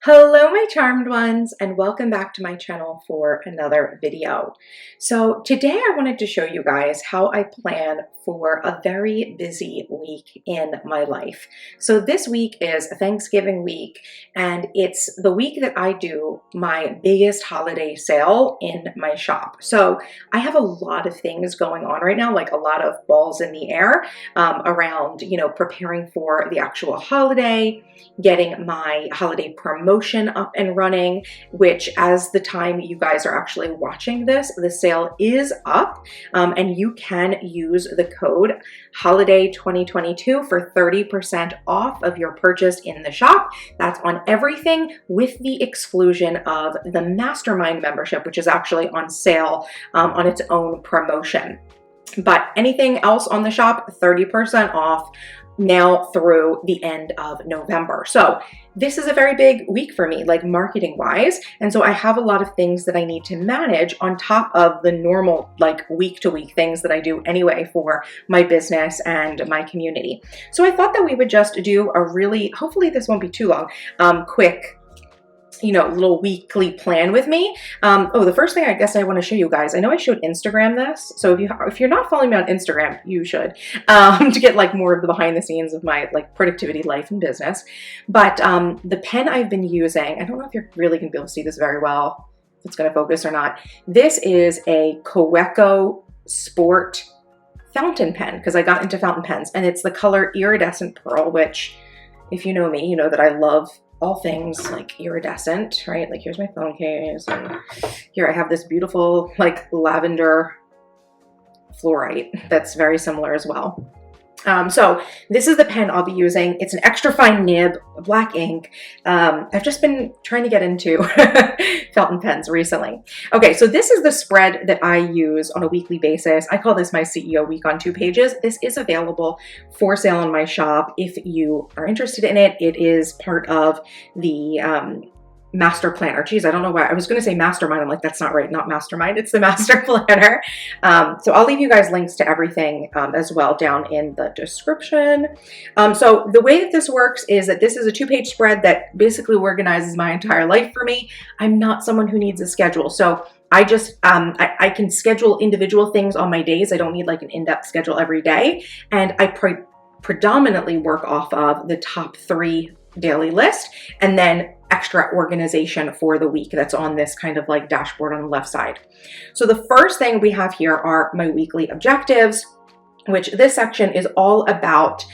Hello my charmed ones, and welcome back to my channel for another video. So today I wanted to show you guys how I plan for a very busy week in my life. So this week is Thanksgiving week, and it's the week that I do my biggest holiday sale in my shop. So I have a lot of things going on right now, like a lot of balls in the air around, preparing for the actual holiday, getting my holiday promotion up and running, which as the time you guys are actually watching this, the sale is up, and you can use the code holiday 2022 for 30% off of your purchase in the shop. That's on everything with the exclusion of the mastermind membership, which is actually on sale on its own promotion. But anything else on the shop, 30% off now through the end of November. So this is a very big week for me, like marketing wise. And so I have a lot of things that I need to manage on top of the normal, like week to week things that I do anyway for my business and my community. So I thought that we would just do a really, hopefully this won't be too long, quick little weekly plan with me. The first thing I guess I want to show you guys, I know I showed Instagram this, so if you're not following me on Instagram, you should, to get like more of the behind the scenes of my like productivity life and business. But the pen I've been using, I don't know if you're really gonna be able to see this very well, if it's gonna focus or not. This is a Kaweco Sport fountain pen, because I got into fountain pens, and it's the color Iridescent Pearl, which if you know me, you know that I love all things like iridescent, right? Like here's my phone case, and here I have this beautiful like lavender fluorite that's very similar as well. So this is the pen I'll be using. It's an extra fine nib, black ink. I've just been trying to get into fountain pens recently. Okay, so this is the spread that I use on a weekly basis. I call this my CEO week on 2 pages. This is available for sale in my shop. If you are interested in it, it is part of the master planner. Geez, I don't know why I was going to say mastermind. I'm like, that's not right. Not mastermind. It's the master planner. So I'll leave you guys links to everything as well down in the description. So the way that this works is that this is a 2-page spread that basically organizes my entire life for me. I'm not someone who needs a schedule. So I just, I can schedule individual things on my days. I don't need like an in-depth schedule every day. And I predominantly work off of the top 3 daily list, and then extra organization for the week that's on this kind of like dashboard on the left side. So the first thing we have here are my weekly objectives, which this section is all about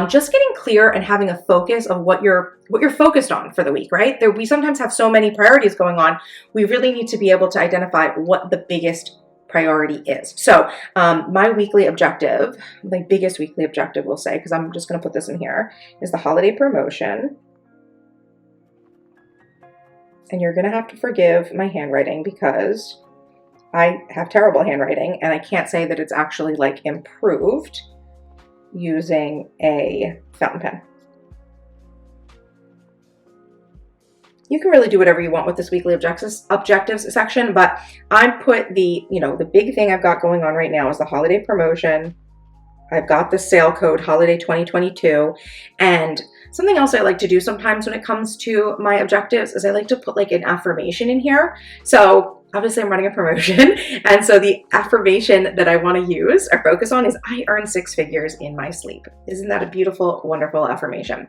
just getting clear and having a focus of what you're focused on for the week, right? We sometimes have so many priorities going on. We really need to be able to identify what the biggest priority is. So my weekly objective, my biggest weekly objective, we'll say, because I'm just going to put this in here, is the holiday promotion. And you're going to have to forgive my handwriting because I have terrible handwriting, and I can't say that it's actually like improved using a fountain pen. You can really do whatever you want with this weekly objectives section, but I put the big thing I've got going on right now is the holiday promotion. I've got the sale code holiday 2022, and something else I like to do sometimes when it comes to my objectives is I like to put like an affirmation in here. So obviously I'm running a promotion, and so the affirmation that I want to use or focus on is I earn 6 figures in my sleep. Isn't that a beautiful, wonderful affirmation?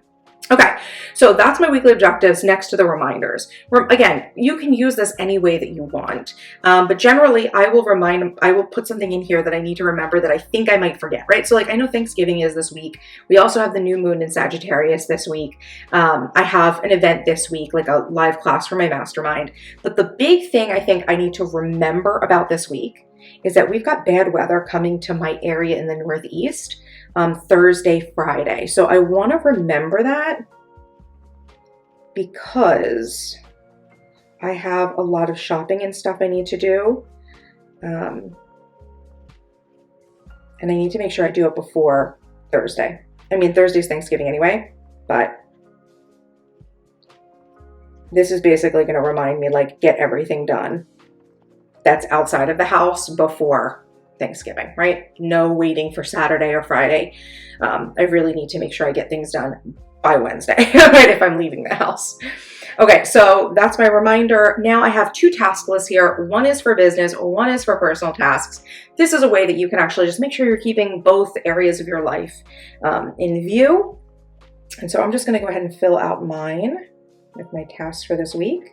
Okay, so that's my weekly objectives next to the reminders. Again, you can use this any way that you want, but generally I will put something in here that I need to remember that I think I might forget, right? So like I know Thanksgiving is this week. We also have the new moon in Sagittarius this week. I have an event this week, like a live class for my mastermind. But the big thing I think I need to remember about this week is that we've got bad weather coming to my area in the Northeast Thursday, Friday. So I want to remember that because I have a lot of shopping and stuff I need to do. And I need to make sure I do it before Thursday. I mean, Thursday's Thanksgiving anyway, but this is basically going to remind me, like, get everything done that's outside of the house before Thanksgiving, right? No waiting for Saturday or Friday. I really need to make sure I get things done by Wednesday, right, if I'm leaving the house. Okay, so that's my reminder. Now I have two task lists here. One is for business, one is for personal tasks. This is a way that you can actually just make sure you're keeping both areas of your life in view. And so I'm just going to go ahead and fill out mine with my tasks for this week.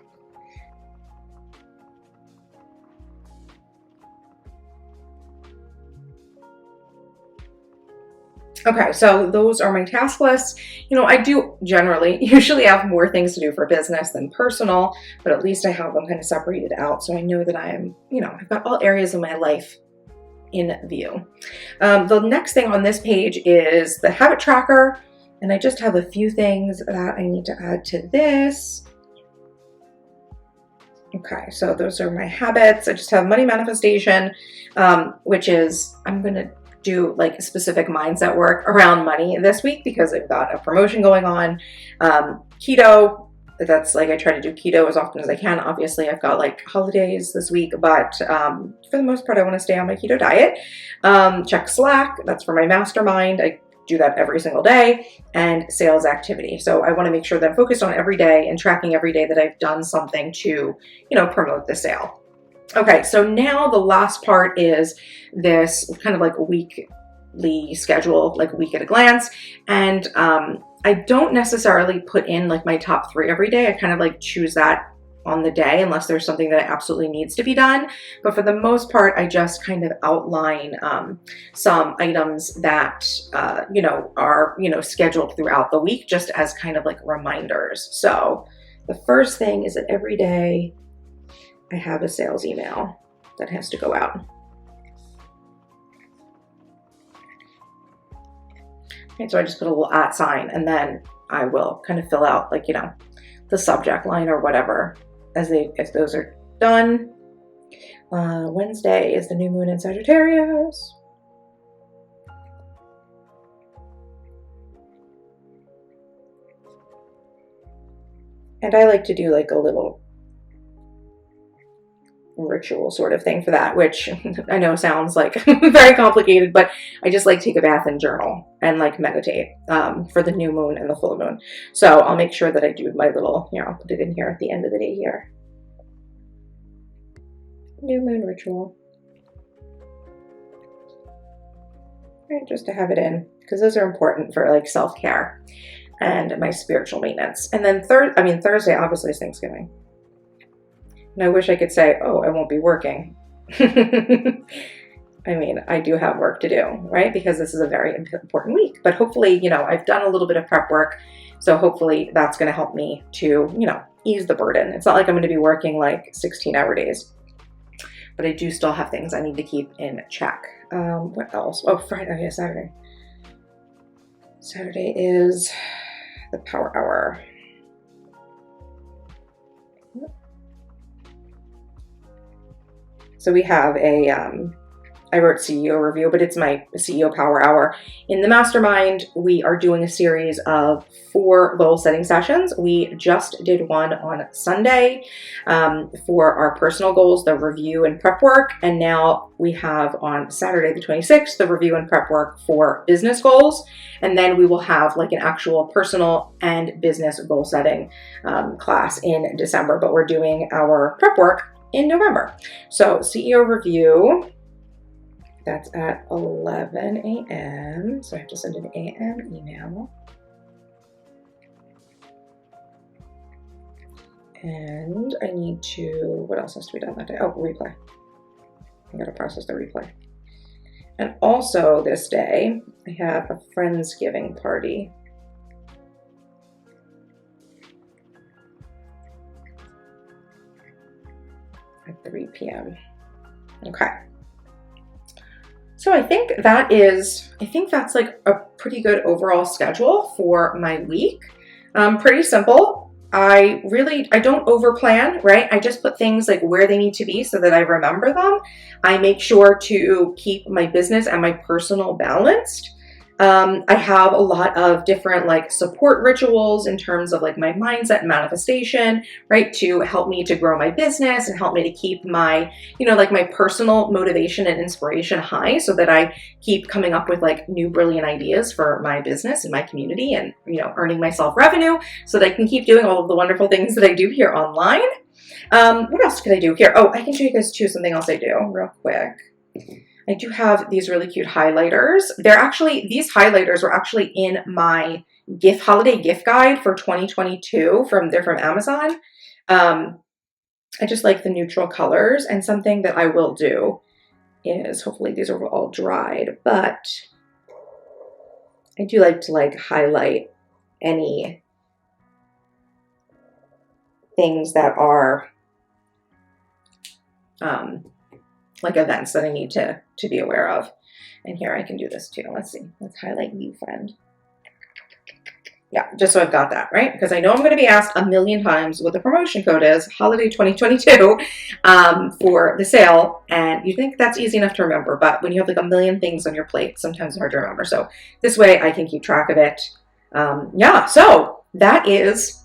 Okay, so those are my task lists. You know, I do usually have more things to do for business than personal, but at least I have them kind of separated out. So I know that I'm, I've got all areas of my life in view. The next thing on this page is the habit tracker. And I just have a few things that I need to add to this. Okay, so those are my habits. I just have money manifestation, which is, I'm going to do like specific mindset work around money this week because I've got a promotion going on. Keto, that's like I try to do keto as often as I can. Obviously, I've got like holidays this week, but for the most part, I want to stay on my keto diet. Check Slack, that's for my mastermind. I do that every single day, and sales activity. So I want to make sure that I'm focused on every day and tracking every day that I've done something to, promote the sale. Okay, so now the last part is this kind of like weekly schedule, like a week at a glance. And I don't necessarily put in like my top 3 every day. I kind of like choose that on the day unless there's something that absolutely needs to be done. But for the most part, I just kind of outline some items that, are, scheduled throughout the week just as kind of like reminders. So the first thing is that every day I have a sales email that has to go out. Okay, so I just put a little @ sign, and then I will kind of fill out like, the subject line or whatever as those are done. Wednesday is the new moon in Sagittarius. And I like to do like a little ritual sort of thing for that, which I know sounds like very complicated, but I just like take a bath and journal and like meditate for the new moon and the full moon. So I'll make sure that I do my little, I'll put it in here at the end of the day here. New moon ritual. And just to have it in, because those are important for like self-care and my spiritual maintenance. And then Thursday obviously is Thanksgiving. And I wish I could say, oh, I won't be working. I mean, I do have work to do, right? Because this is a very important week. But hopefully, I've done a little bit of prep work. So hopefully that's going to help me to, ease the burden. It's not like I'm going to be working like 16-hour days. But I do still have things I need to keep in check. What else? Oh, Friday. Oh, yeah, Saturday. Saturday is the power hour. So we have I wrote CEO review, but it's my CEO Power Hour. In the mastermind, we are doing a series of 4 goal setting sessions. We just did one on Sunday for our personal goals, the review and prep work. And now we have on Saturday, the 26th, the review and prep work for business goals. And then we will have like an actual personal and business goal setting class in December, but we're doing our prep work in November. So CEO review, that's at 11 a.m. So I have to send an a.m. email. And I need to, what else has to be done that day? Oh, replay. I gotta process the replay. And also this day, I have a Friendsgiving party. At 3 p.m. Okay. So I think that's like a pretty good overall schedule for my week. Pretty simple. I don't over plan, right? I just put things like where they need to be so that I remember them. I make sure to keep my business and my personal balanced. I have a lot of different like support rituals in terms of like my mindset and manifestation, right? To help me to grow my business and help me to keep my, you know, like my personal motivation and inspiration high so that I keep coming up with like new brilliant ideas for my business and my community and, you know, earning myself revenue so that I can keep doing all of the wonderful things that I do here online. What else could I do here? Oh, I can show you guys too something else I do real quick. I do have these really cute highlighters. These highlighters were actually in my holiday gift guide for 2022 they're from Amazon. I just like the neutral colors, and something that I will do is, hopefully these are all dried, but I do like to like highlight any things that are like events that I need to be aware of. And here I can do this too. Let's see. Let's highlight you, friend. Yeah, just so I've got that, right? Because I know I'm going to be asked a million times what the promotion code is, holiday 2022, for the sale. And you think that's easy enough to remember, but when you have like a million things on your plate, sometimes it's hard to remember. So this way I can keep track of it. Yeah, so that is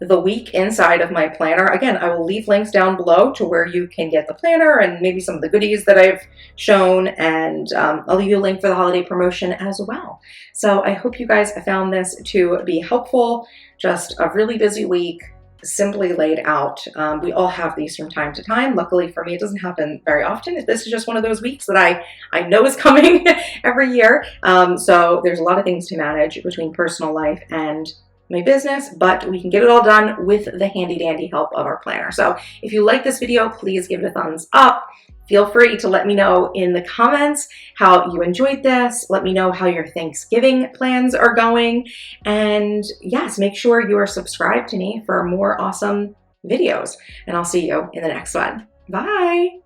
the week inside of my planner. Again, I will leave links down below to where you can get the planner and maybe some of the goodies that I've shown, and I'll leave you a link for the holiday promotion as well. So I hope you guys found this to be helpful. Just a really busy week, simply laid out. We all have these from time to time. Luckily for me, it doesn't happen very often. This is just one of those weeks that I know is coming every year. So there's a lot of things to manage between personal life and my business, but we can get it all done with the handy dandy help of our planner. So if you like this video, please give it a thumbs up. Feel free to let me know in the comments how you enjoyed this. Let me know how your Thanksgiving plans are going. And yes, make sure you are subscribed to me for more awesome videos. And I'll see you in the next one. Bye.